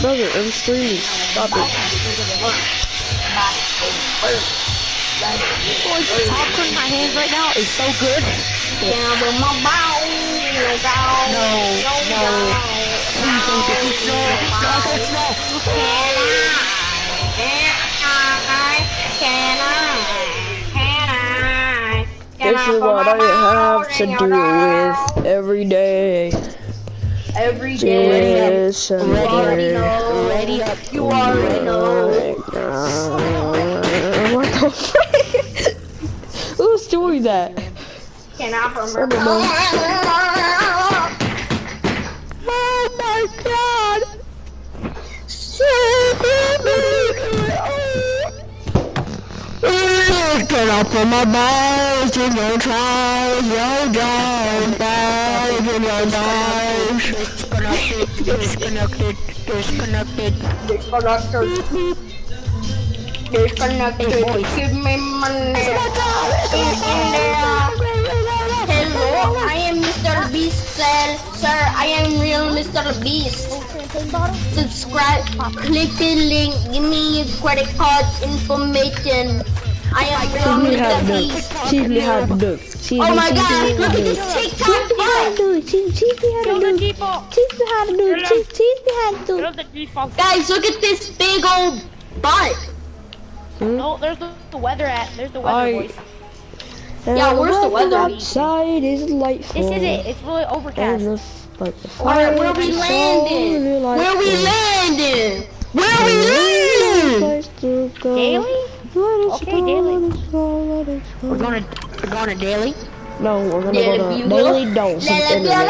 Brother, I'm streaming. Stop it. Boys, the popcorn in my hands right now is so good. Yeah, but my bow. No. Please don't do this. No. This is what I have to deal with every day. Every day. Yes, You already know. Ready up. You already know. What the frick? Who's doing that? Can I remember? Oh my god! Get up on my balls in your trials, your down, balls in your lives. Disconnected. Give me money. Hello, I am Mr. Beast, sir. Sir, I am real Mr. Beast. Subscribe, click the link, give me your credit card information. I am real Mr. Beast. Teach me how to do it. Oh my god, look at this TikTok butt. Teach me how to do it. Teach me how to do it. Teach me how to do it. Guys, look at this big old butt. No, there's the weather at. There's the weather, boys. Yeah, where's the weather? Outside is delightful. This is it. It's really overcast. Where we landing? Where we landing? Where we landing? Daily? Okay, daily. We're going to daily? No, we're gonna go to daily dose of internet.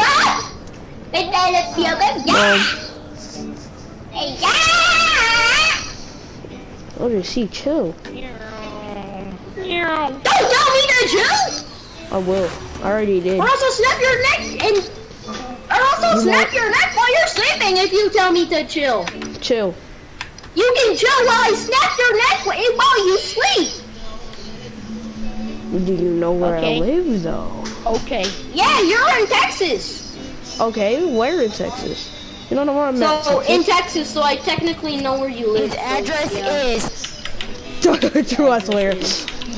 Oh, did she chill? Don't tell me to chill! I will. I already did. Or also snap your neck snap your neck while you're sleeping if you tell me to chill. Chill. You can chill while I snap your neck while you sleep. Do you know where I live though? Okay. Yeah, you're in Texas. Okay, where in Texas? You don't know where I'm at. So in Texas, so I technically know where you live. His address is. True, I swear.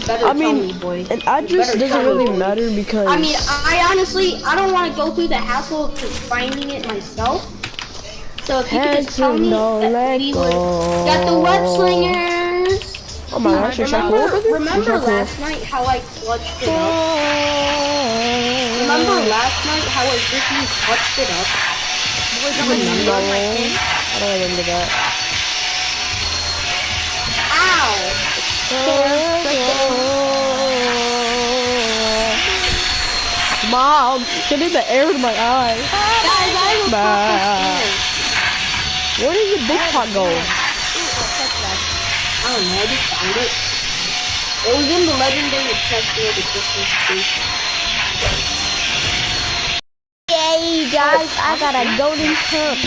I mean, an address doesn't really matter because. I mean, I honestly, I don't want to go through the hassle of finding it myself. So if you could just tell me that we got the web slingers. Oh my gosh, you're so cool. Remember last night how I clutched it up? Remember last night how I freaking clutched it up? I don't remember that. Ow! Mom, getting the air in my eye. Guys, I have Where did the big pot go? I don't know, I just found it. It was in the legendary chest near the Christmas tree. Yay, guys, I got a golden cup.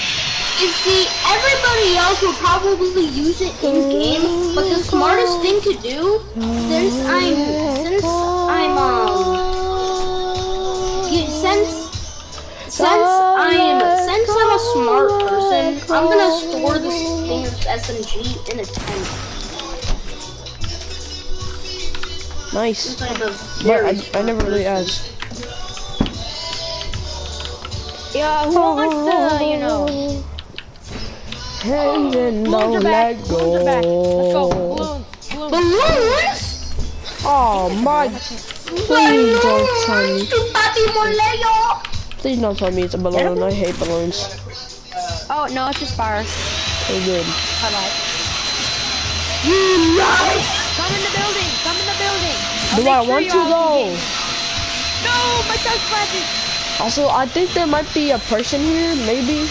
You see, everybody else will probably use it in game, but the smartest thing to do, since I'm a smart person, I'm gonna store the Stinger's SMG in a tent. Nice. But I never really asked. Yeah, who wants to, you know? And then don't let go. Let's go. Balloons? Oh my. Please don't tell me. Please don't tell me it's a balloon. I hate balloons. Oh, no, it's just fire. So good. Bye-bye. Nice! Come in the building. Come in the building. Do I want to though? No, my touch flashing. Also, I think there might be a person here, maybe.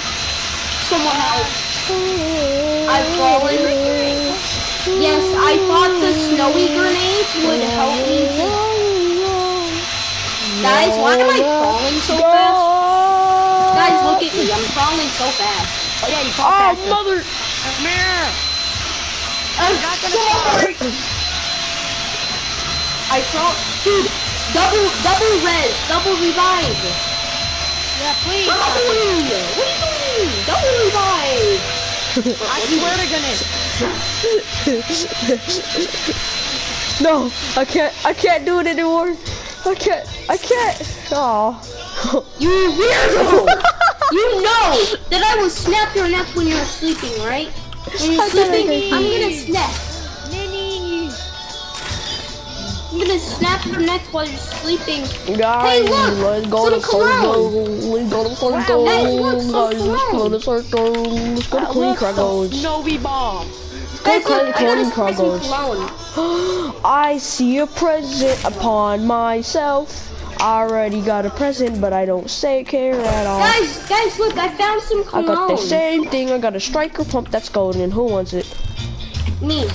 Someone else. I've fallen. Yes, I thought the snowy grenades would help me. Guys, why am I crawling so fast? Guys, look at me. I'm crawling so fast. Oh, yeah, you fall faster. Mother. Come here. I'm not gonna fall. I crawled. Dude, double res, double revive. Yeah, please. What am I doing? What are you doing? Double revive. I swear to goodness. No, I can't do it anymore. I can't. Oh. You weirdo! You know that I will snap your neck when you're sleeping, right? When you're sleeping, I'm gonna snap. I'm gonna snap your neck while you're sleeping. Guys, hey, look! let's go to circle. Let's go to circle. Hey, look, some Guys, let's go to circle. Let's go to Queen Crackles. Snowy bomb. Guys, look, I got a Crackles. spicy cologne. I see a present upon myself. I already got a present, but I don't care at all. Guys, look, I found some I cologne. got the same thing. I got a striker pump that's golden. Who wants it? Me.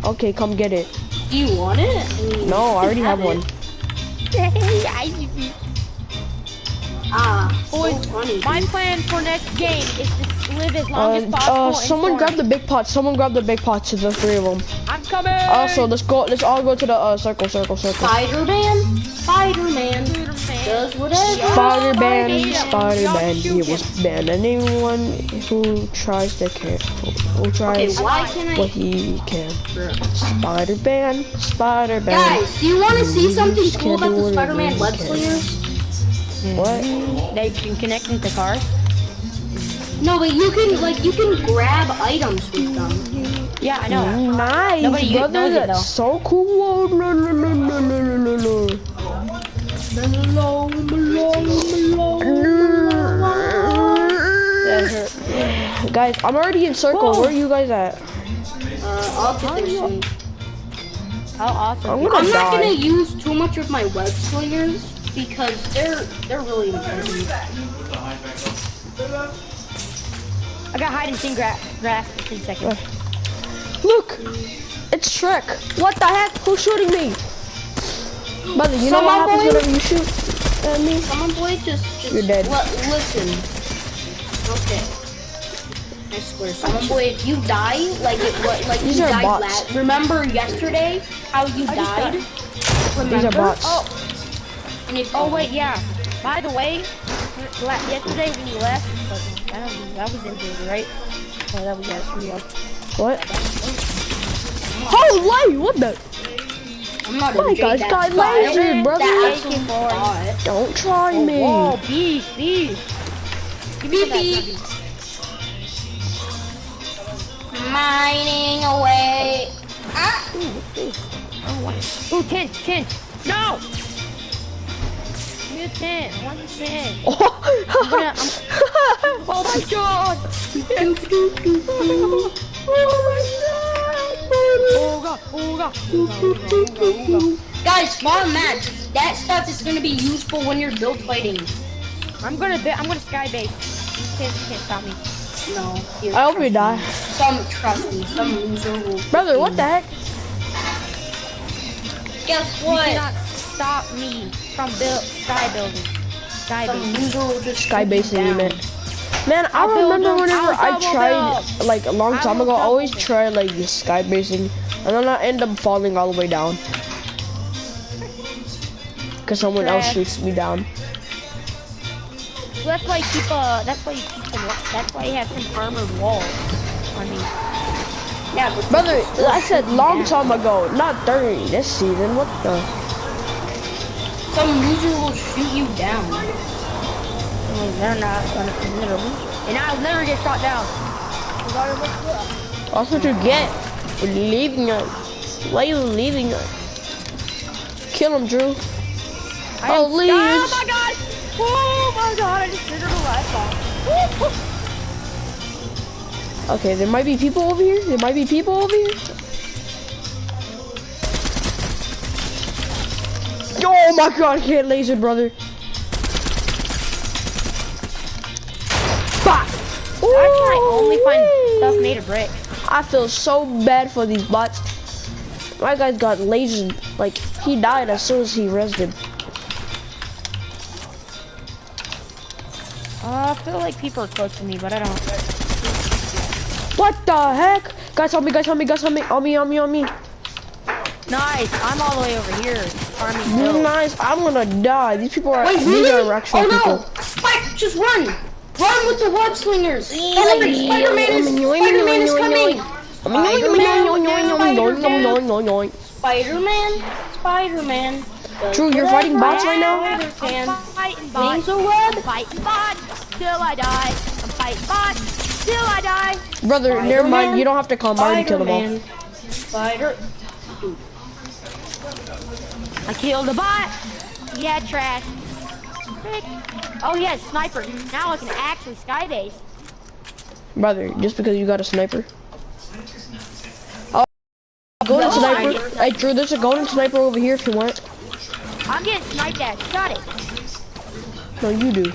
Okay, come get it. Do you want it? No, I already have one. Boys, so funny. my plan for next game is to live as long as possible. Someone grab the big pot. Someone grab the big pot to the three of them. I'm coming. Also, let's all go to the circle. Spider-Man does whatever. Spider-Man. He was banned. Anyone who tries to who tries Why can what he can. Spider-Man. Guys, do you want to see something Just cool can't about do the whatever Spider-Man he web can. slingers? What? They can connect into cars. No, but you can grab items with them. Yeah, I know. Nice, Nobody brother. knows it, though. That's so cool. Guys, I'm already in circle. Whoa. Where are you guys at? I'll get there soon. How awesome. I'm not gonna use too much of my web slingers because they're really important. I got hide and seek grass for 10 seconds. Look, it's Shrek. What the heck? Who's shooting me? Brother, you know what happens whenever you shoot at me? Come on, boy, just You're dead. Listen. Okay. I swear, someone boy, if you die, These you are died bots. remember yesterday how you died? Remember? These are bots. Oh wait, yeah. By the way, yesterday when you left, that was injured, right? Oh, that was yesterday. What? Holy, what the? I'm not My gosh, got laser, brother. Don't try me. Oh, beef. Give me Beep. Mining away. Ooh, 10. No! Give me a 10. I want a 10. Oh my god! Oh god. Guys, small match. That stuff is gonna be useful when you're build fighting. I'm gonna sky base. You can't stop me. No. I hope you die. Trust me, some loser will. Brother, what the heck? Guess You what? cannot stop me from sky building. Sky Some base. loser will just Sky basing, you down. meant. Man, I remember whenever I tried, like a long time ago, I always tried like sky basing, and then I end up falling all the way down. Cause someone else shoots me down. So that's why you keep that's why you have some armored walls. I mean, Yeah, but Brother, I said long time ago, not during this season. What the? some loser will shoot you down. they're not gonna and I'll never get shot down. That's what you get for leaving us. Why are you leaving us? Kill him, Drew. Oh, leave. Oh my god! Oh my god! I just triggered a light bomb. Okay, there might be people over here. Oh my god, I can't laser, brother. Bah! I can only find stuff made of brick. I feel so bad for these bots. My guy got lasered. Like, he died as soon as he rested. I feel like people are close to me, but I don't. What the heck? Guys, help me. On me. Nice! I'm all the way over here. Farming hills. Nice. I'm gonna die. These people are, Wait, these really? are actual Oh no! people. Spike, just run! Run with the web slingers. Spider-Man is coming. Spider-Man. Drew, you're fighting bots right now? I'm fighting bots. I'm fighting bots till I die. I'm fighting bots till I die. Brother, never mind. You don't have to come. I already killed them all. I killed a bot. Yeah, trash. Frick. Oh yeah, sniper. Now I can actually skybase. Brother, just because you got a sniper. Oh, golden sniper. Hey, Drew, there's a golden sniper over here if you want. I'm getting sniped at. Shut it. No, you do.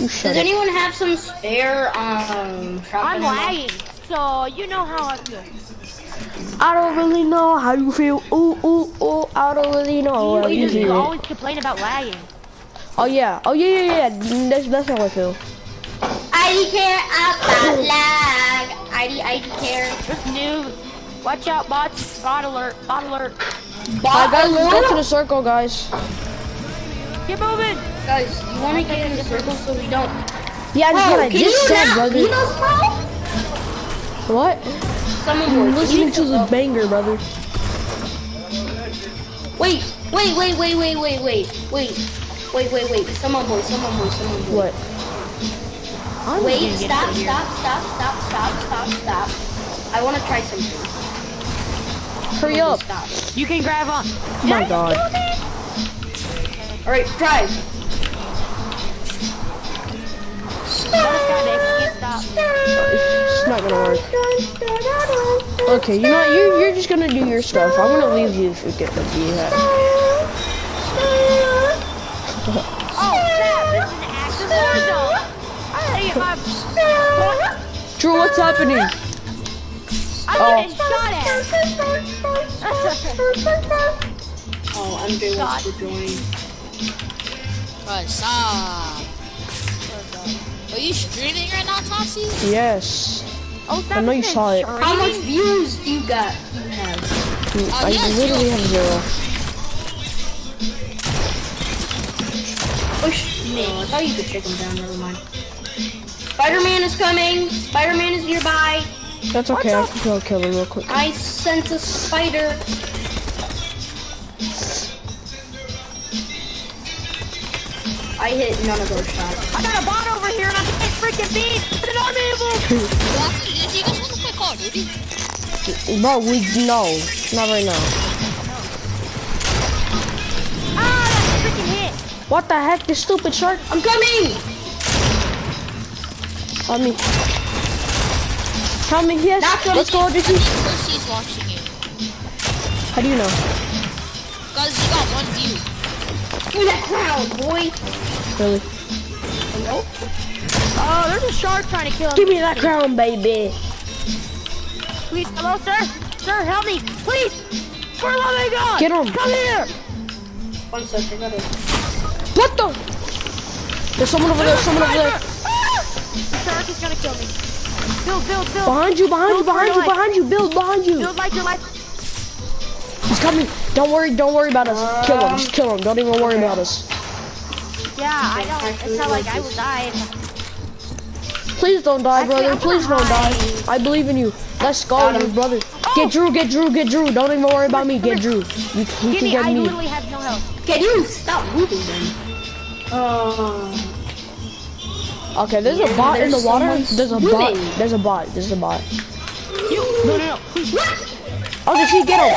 You shut Does it. anyone have some spare I'm shotgun ammo? lagging, so you know how I feel. I don't really know how you feel. Ooh, ooh, ooh. I don't really know how you You feel. always complain about lagging. Oh yeah. Oh yeah. That's how I feel. I care about lag. I care. This noob. Watch out, bots. Bot alert. Bot alert. Alright, guys, let's go to the circle, guys. Get moving. Guys, you want to get in the circle so we don't... Yeah, that's what I just said, brother. What? Someone I'm listening to the banger, brother. Wait. Someone boy. What? Wait, stop. I want to try something. Hurry up. Stop. You can grab on. Oh my god. Alright, drive. It's not gonna work. Okay, you know what? You're just gonna do your stuff. I'm gonna leave you if you get the that. Oh snap! This is an active war zone. I hate my. Drew, what's happening? I'm getting shot at. Oh, MJ wants to join. Stop. Are you streaming right now, Tassi? Yes. Oh, I know you saw it. How much views do you have? I literally have 0. Push me. I thought you could take him down. Never mind. Spider-Man is coming. Spider-Man is nearby. That's okay. I can go kill him real quick. I sent a spider. I hit none of those shots. I got a bot over here and I'm getting freaking beat. It's an army of them. Do you guys want to play Call of Duty? Bro, no, not right now. Ah, that's freaking hit. What the heck, this stupid shark? I'm coming. I mean, yes. Let's go, I DT. think Percy's watching you. How do you know? Cause you got 1 view. Give me that crown, boy. Really? Nope. Oh, there's a shark trying to kill him. Give me that crown, baby. Please, hello, sir. Sir, help me, please. For the love of God. Get him. Come here. 1 second. I gotta... What the? There's someone over there. Someone over there. Ah! The shark is gonna kill me. Build. Behind you. Build behind you. Build like your life. He's coming. Don't worry about us. Kill him. Just kill him. Don't even worry about us. Yeah, I know. It's not like I will die. Please don't die, brother. Please don't die. I believe in you. Let's go, brother. Get Drew. Don't even worry about me. Get Drew. You can get I me. literally have no health. Can you stop moving then? Okay, there's a bot in the water. There's a bot. No. Oh, did she get him?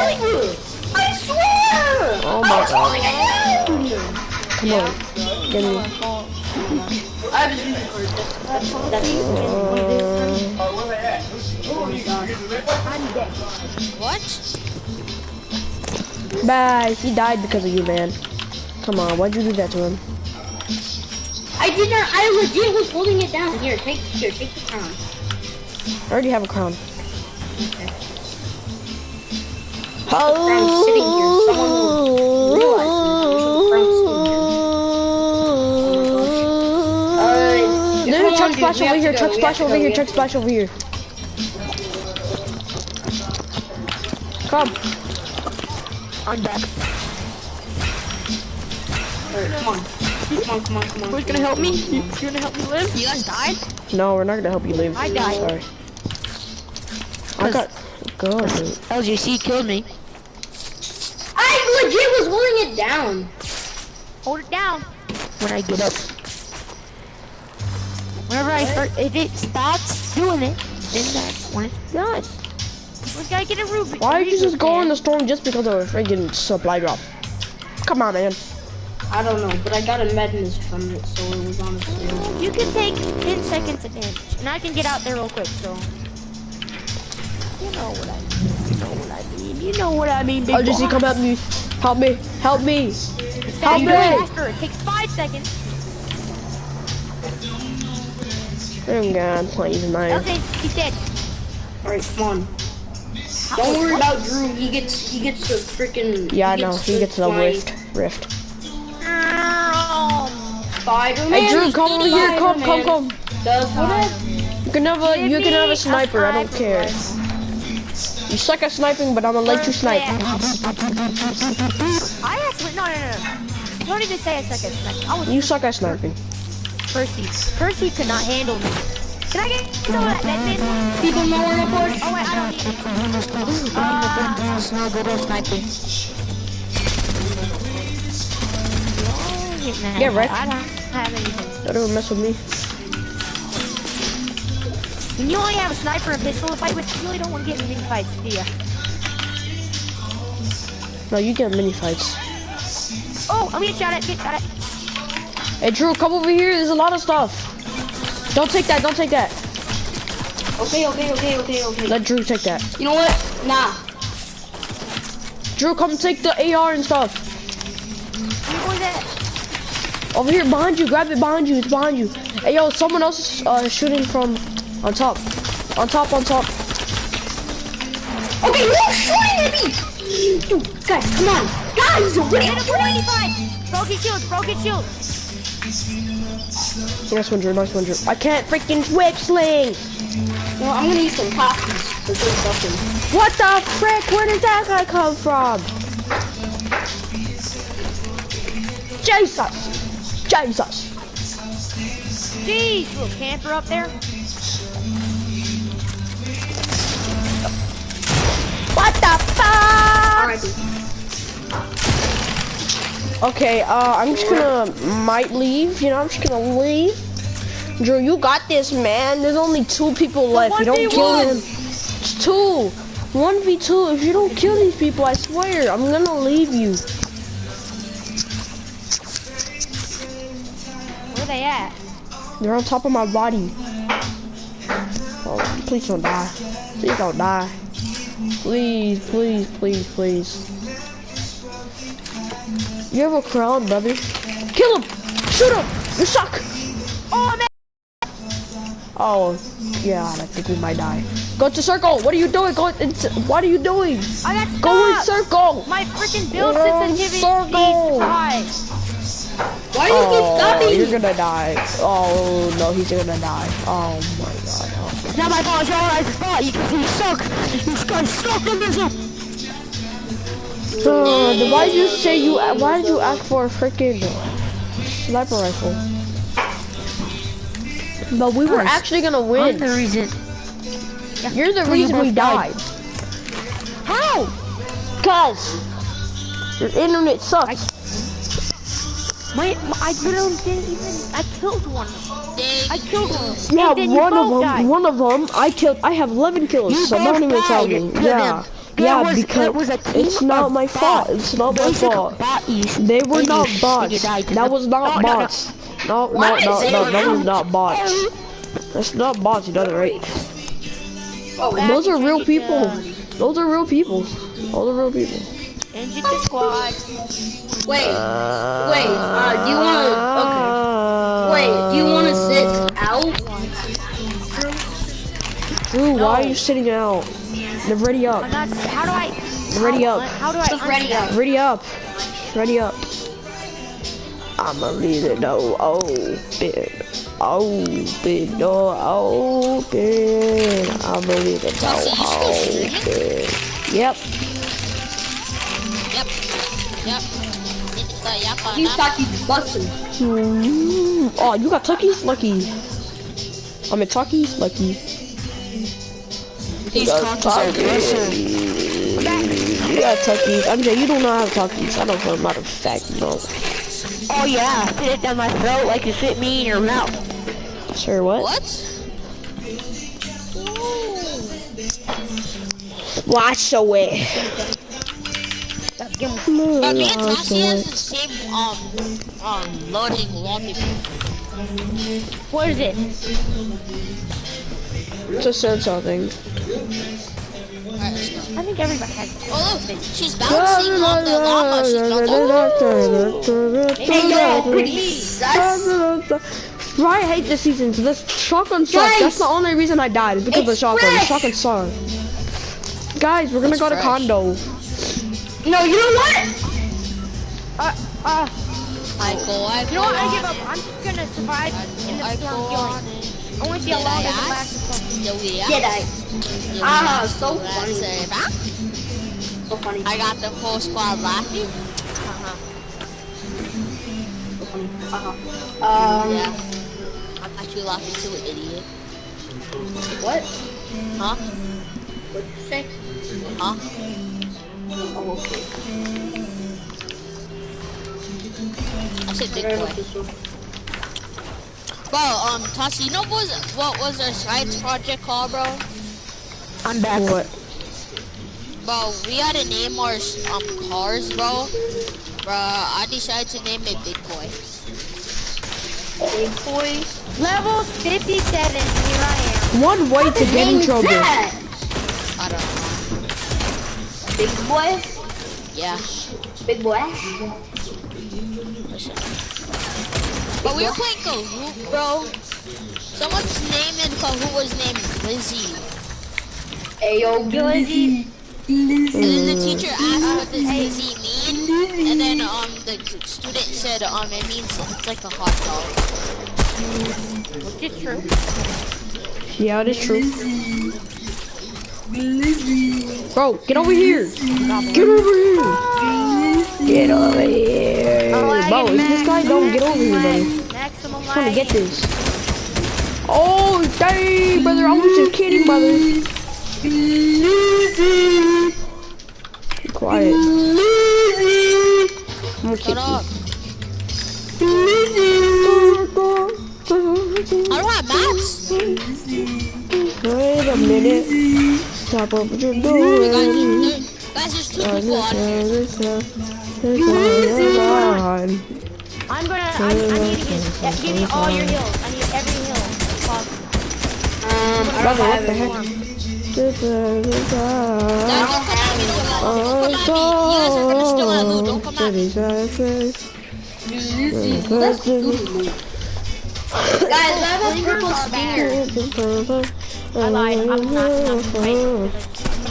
I swear! Oh my god. Come on. Get me. What? Bye. He died because of you, man. Come on, why'd you do that to him? I did not. I legit was holding it down. Here, take the crown. I already have a crown. Okay. The crown's sitting here. Someone will realize the there's a truck splash over here. Truck splash over here. Come. I'm back. Alright, come on. Come on. Who's gonna help me? You gonna help me live? You guys died? No, we're not gonna help you live. I died. Sorry. I got good. LGC killed me. I legit was holding it down. Hold it down. When I get up. Whenever I start, if it stops doing it, then that's when it's done. We gotta get a Ruby. Why did you just go in the storm just because of a freaking supply drop? Come on, man. I don't know, but I got a medness from it, so it was on a sale. You can take 10 seconds advantage, and I can get out there real quick, so. You know what I mean. You know what I mean. You know what I mean, big LGC, boy. come help me. Help me. Help me. Help me. faster. It takes 5 seconds. Oh God, please, man. Okay, he's dead. Alright, come on. Don't worry about Drew. He gets a freaking. Yeah, I know. He gets the rift. Spider-Man. Hey, Drew, come over here. Come. Does what? You can have a sniper. I don't care. You suck at sniping, but I'm gonna let you snipe. I actually no. You don't even say I suck at sniping. You suck at sniping. Percy could not handle me. Can I get some of that medmint? People know where to push. Oh wait, I don't need it. It's no good at sniping. Get wrecked. I don't have anything. Don't mess with me. When you only have a sniper and pistol to fight with, you really don't want to get in many fights, do ya? No, you get mini fights. Oh, I'm getting shot at. Get shot at. Hey, Drew, come over here. There's a lot of stuff. Don't take that. Okay. Let Drew take that. You know what? Nah. Drew, come take the AR and stuff. Where's that? Over here, behind you. Grab it behind you. It's behind you. Hey, yo, someone else is shooting from on top. On top. Okay, you're shooting at me. Guys, come on. Guys, what Hit him for 95. Broken shield. Nice one, Drew. I can't freaking switch sling. Well, I'm gonna use some copies to do something. What the frick? Where did that guy come from? Jesus. Jeez, little camper up there. What the fuck? Alright. Okay, I'm just gonna leave. I'm just gonna leave. Drew, you got this, man. There's only 2 people left. You don't kill him. It's 2. 1v2. If you don't kill these people, I swear, I'm gonna leave you. Where they at? They're on top of my body. Oh, please don't die. Please don't die. Please. You have a crown, brother. Kill him! Shoot him! You suck! Oh man! Oh, yeah, I think we might die. Go to circle! What are you doing? What are you doing? I got stuck. Go in circle! My freaking build Go in sensitivity circle. is high. Why do you keep stopping? You're gonna die. Oh, no, he's gonna die. Oh, my God. Oh. It's not my fault, it's your guys' fault. You suck. You guys suck in this one. Why did you ask for a freaking sniper rifle? But we were actually gonna win. I'm the reason. You're the reason we died. How? Cause your internet sucks. I literally didn't even. I killed one. I killed one. Yeah, And then you both died. one of them I killed. I have 11 kills, so don't even tell me. Yeah, because it's not my fault. It's not my fault. They were not bots. That was not bots. No, that was not bots. That's not bots. You done it right. Those are real people. Those are real people. Engine to squad. Wait, do you wanna, okay. Wait, do you wanna sit out? Drew, why are you sitting out? They're ready up. I'm not, how do I? Ready up. How do I? Just ready up. Ready up. Ready up. I'ma leave the door open. Open, door open. I'ma leave the door open. Yep. Yep. He's Taki busting. Oh, you got Tuckies? Lucky. I mean, Tuckies? Lucky. These Takis are aggressive. You got Tuckies. MJ, you don't know how to Tuckies. I know for a matter of fact, you know. Oh yeah, fit it down my throat like you fit me in your mouth. Sure, what? What? Watch the way. But me and Tassie has the same loading wallpaper. What is it? It's a sensor thing. Alright, let's go. I think everybody has it. Oh look, she's bouncing on the llama. She's bouncing. Hey yo, pretty sus. Right, I hate this season. So this shotgun sucks. That's the only reason I died. Is because of the shotgun. The shotgun sucks. Guys, we're gonna go to condo. No, you know what? I go You know what? I give up. I'm just gonna survive in the storm killing. I want to see how long it lasts. Did I? Ah, so funny. So funny. I got the whole squad laughing. So funny. Yeah. I got you laughing too, idiot. What? Huh? What did you say? Huh? Oh, okay. I said big boy. Bro, Tassie, you know what was our science project called, bro? I'm back. What? Bro, we had to name our cars, bro. Bro, I decided to name it Big Boy. Big boy. Level 57. Here I am. One way to get in trouble. That? I don't know. Big boy. Yeah. Big boy. Listen. But we were playing Kahoot, bro. Someone's name in Kahoot was named Lizzie. Ayo, Glizzy. And then the teacher asked what does Lizzie mean, and then the student said it means it's like a hot dog. Which is true. Yeah, it is true. Bro, get over here. Get over here. Get over here. Bro, if this guy don't get over here, buddy. I'm trying to get this. Oh, dang, brother. I was just kidding, brother. Be quiet. I'm gonna kick Shut up. you. I don't have maps. Wait a minute. Stop what you're doing. Guys, there's two people on here. I need to give me all your heals. I need every heal possible. Brother, what the heck? Guys, don't come at me. You guys are gonna steal my loot. Don't come at me. Guys, I have a purple stinger. I lied. I'm not gonna fight. I'm gonna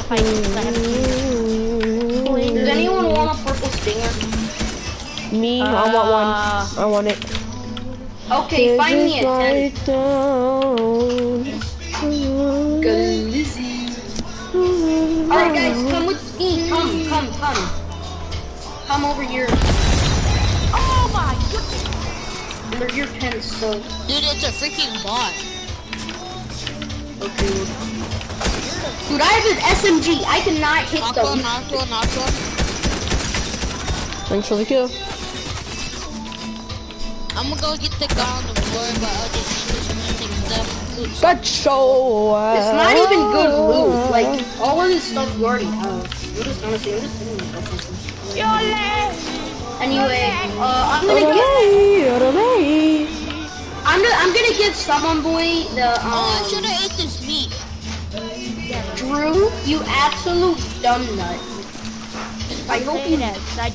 fight because I have a stinger. Does anyone want a purple stinger? Me, I want one. I want it. Okay, find me a 10. Alright guys, come with me. Come. Come over here. Oh my goodness. Under your pen, so. Dude, it's a freaking bot. Okay. Dude, I have an SMG. I cannot hit them. Knock one. Thanks for the kill. I'm gonna go get the guy on the floor, but I'll just take the loot. Gotcha. It's not even good loot. Like, all of this stuff you already have. I'm just hitting myself. Anyway, I'm gonna give someone boy the Oh, I should've ate this meat. Drew, you absolute dumb nut. I hope you that. I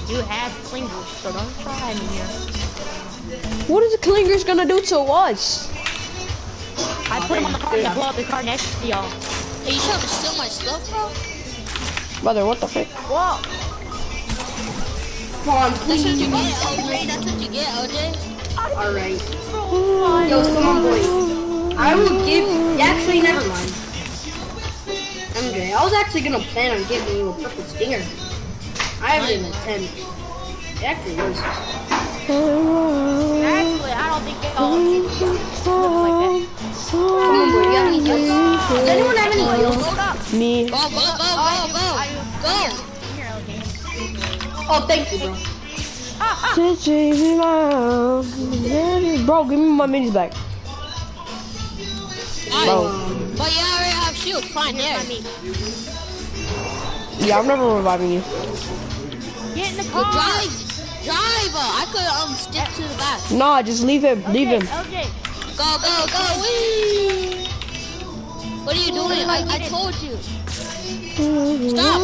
do have clingers, so don't try me here. What is the clingers gonna do to us? I put them on the car to blow up the car next to y'all. Hey, you trying to steal my stuff, bro? Brother, what the frick? Whoa! Come on, That's please. what you get, OJ. That's what you get, OJ. Alright. Yo, come on, boy. I will give. Actually, never mind. MJ, I was actually gonna plan on giving you a purple stinger. I have it in 10. It actually was. Actually, I don't think they all look like that. Come on, boy, you have any heals? Does anyone have any heals? Hold up. Me. Go. Oh, thank you, bro. Bro, give me my minis back. Bro. But you already have shield. Fine, there. Yeah, I'm never reviving you. Get in the car. Drive. I could stick to the back. Nah, just leave him. Leave him. LJ. Go. Whee! What are you doing? I told you. Stop.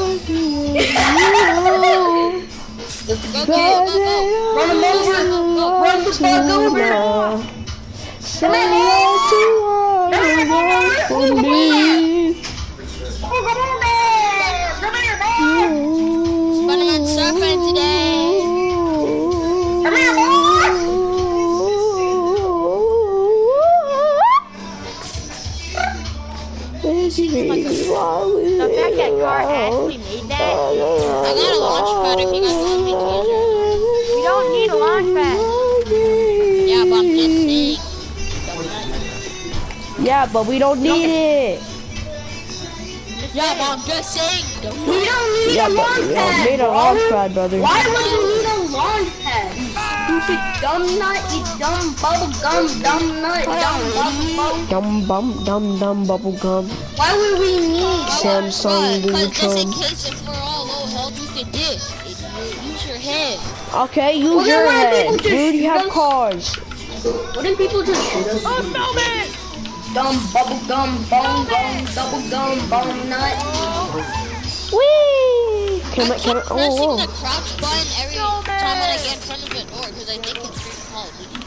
Go. Run him over. Run the fuck over. Come on, Spinning and surfing today. Come here, boy. The fact that car actually made that. I got a launch pad if you guys want me to use it. We don't need a launch pad. Yeah, but I'm just saying. Yeah, but we don't need it. Yeah, but I'm just saying. We don't need Yeah, a but launch we don't pad. need a launch pad, brother. Why would you need a launch pad? You stupid dumb nut, you dumb bubble gum, dumb nut, dumb bubble. Dumb bubble gum. Why would we need Samsung Because just in Lutron. case if we're all low health, you can dip. Use your head. Okay, use Well, then your why head. people just Dude, you shoot have us? cars. Wouldn't people just shoot us? Oh, snowman! Dumb bubble gum, bone gum, double gum, bone nut. Whee! Can I, pressing oh, the crouch button every time when I get in front of the door because I think it's free Call of Duty.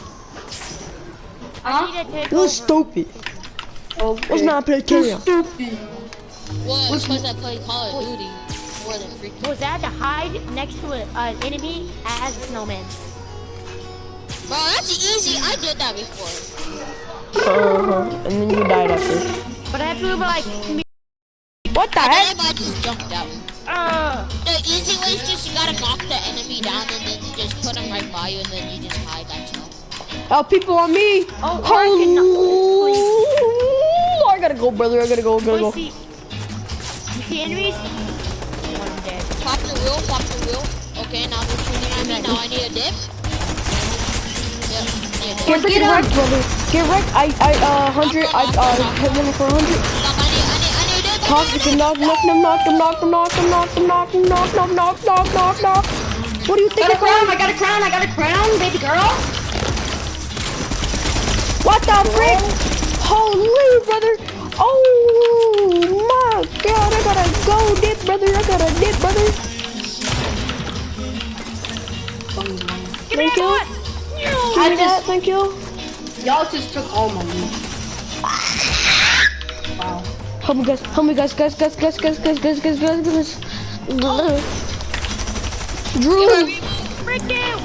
Huh? You're stupid. Okay. What's not play carrier? Stupid. Well, because I play Call of Duty more than free Call. Was that to hide next to an enemy as a snowman? Bro, that's easy. I did that before. And then you died after. But I have to like me. What the I heck? did, but I just jumped out. The easy way is just you gotta knock the enemy down and then you just put them right by you and then you just hide. That's all. Oh, people on me! Oh, Oh, I gotta go, brother. I gotta go. You see enemies? One dead. Pop the wheel. Okay, now they're shooting at me. Now I need a dip. Yep, Get freaking wrecked, brother. Get wrecked. I 100. I hit him for 100. I need a dip. Toxic and knock. What do you think? I got a crown, baby girl. What the frick? Holy, brother. Oh my god, I gotta go dip, brother. Thank you. Thank you. Y'all just took all my loot. Wow. Help me guys. Drew. Frick you!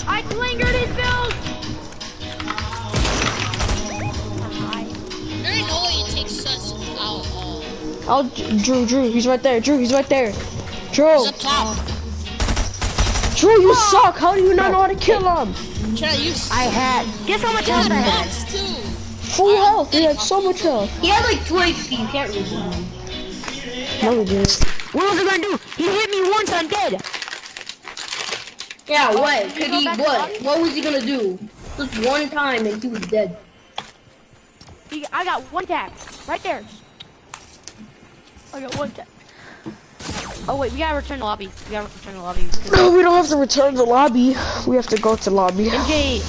I lingered in bills! There ain't no way it takes such out. Oh, Drew, he's right there. Drew. He's up top. Drew, you suck. How do you not know how to kill him? I had. Guess how much health I had? Full health. He had so much health. He had like 2 HP. You can't reach him. No, he didn't. What was I gonna do? He hit me once, I'm dead. Yeah, what? Could he, what was he gonna do? Just one time and he was dead. I got one tap. Right there. I got one tap. Oh wait, we gotta return the lobby. No, we don't have to return the lobby. We have to go to lobby. MJ.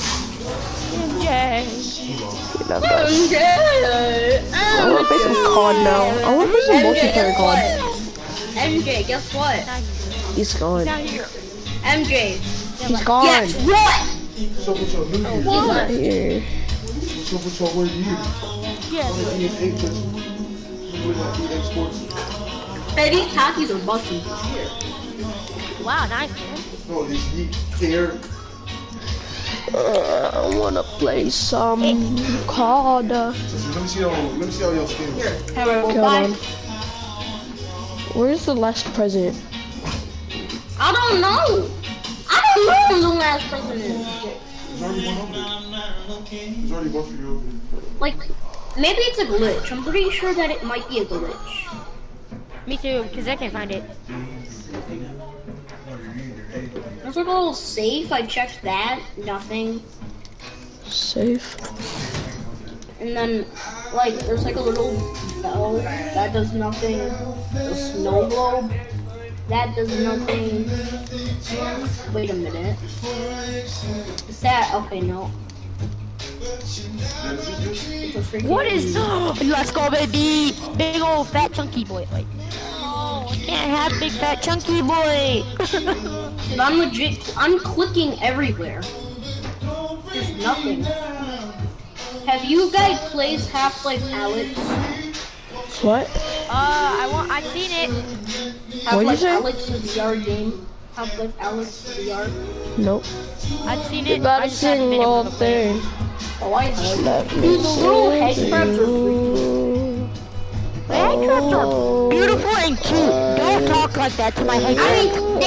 I wanna play some COD now. I wanna play some multiplayer COD. MJ, guess what? He's gone. Down here. MJ. He's gone. Guess what? He's not here. Hey, these Takis are busting. Wow, nice. No, it's here. I wanna play some COD. Let me see all your skins. Hello, Kill bye. him. Where's the last president? I don't know. I don't know who the last president is. There's already one over there. There's already one for you over there. Like, maybe it's a glitch. I'm pretty sure that it might be a glitch. Me too, because I can't find it. There's like a little safe. I checked that. Nothing. Safe. And then, like, there's like a little bell. That does nothing. A snow globe. That does nothing. Wait a minute. Is that... Okay, no. What is... Let's go, baby! Big old fat chunky boy. Like, oh, I can't have big fat chunky boy! Dude, I'm legit... I'm clicking everywhere. There's nothing. Have you guys played Half-Life Alyx? What? I've seen it. Half-Life Alyx, the VR game. Half-Life Alyx VR. Nope. I've seen You it. gotta sing the whole thing. Oh, I have. Dude, the little head crabs are freaky. The head crabs are beautiful and cute. Don't talk like that to my head I crabs. mean,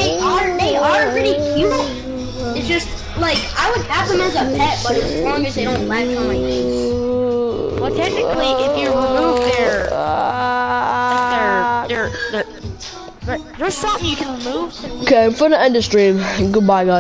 they are pretty cute. It's just, like, I would have them as a pet, but as long as they don't latch on my face. Well, technically, if you remove there's something you can remove. Okay, I'm gonna end the stream. Goodbye, guys.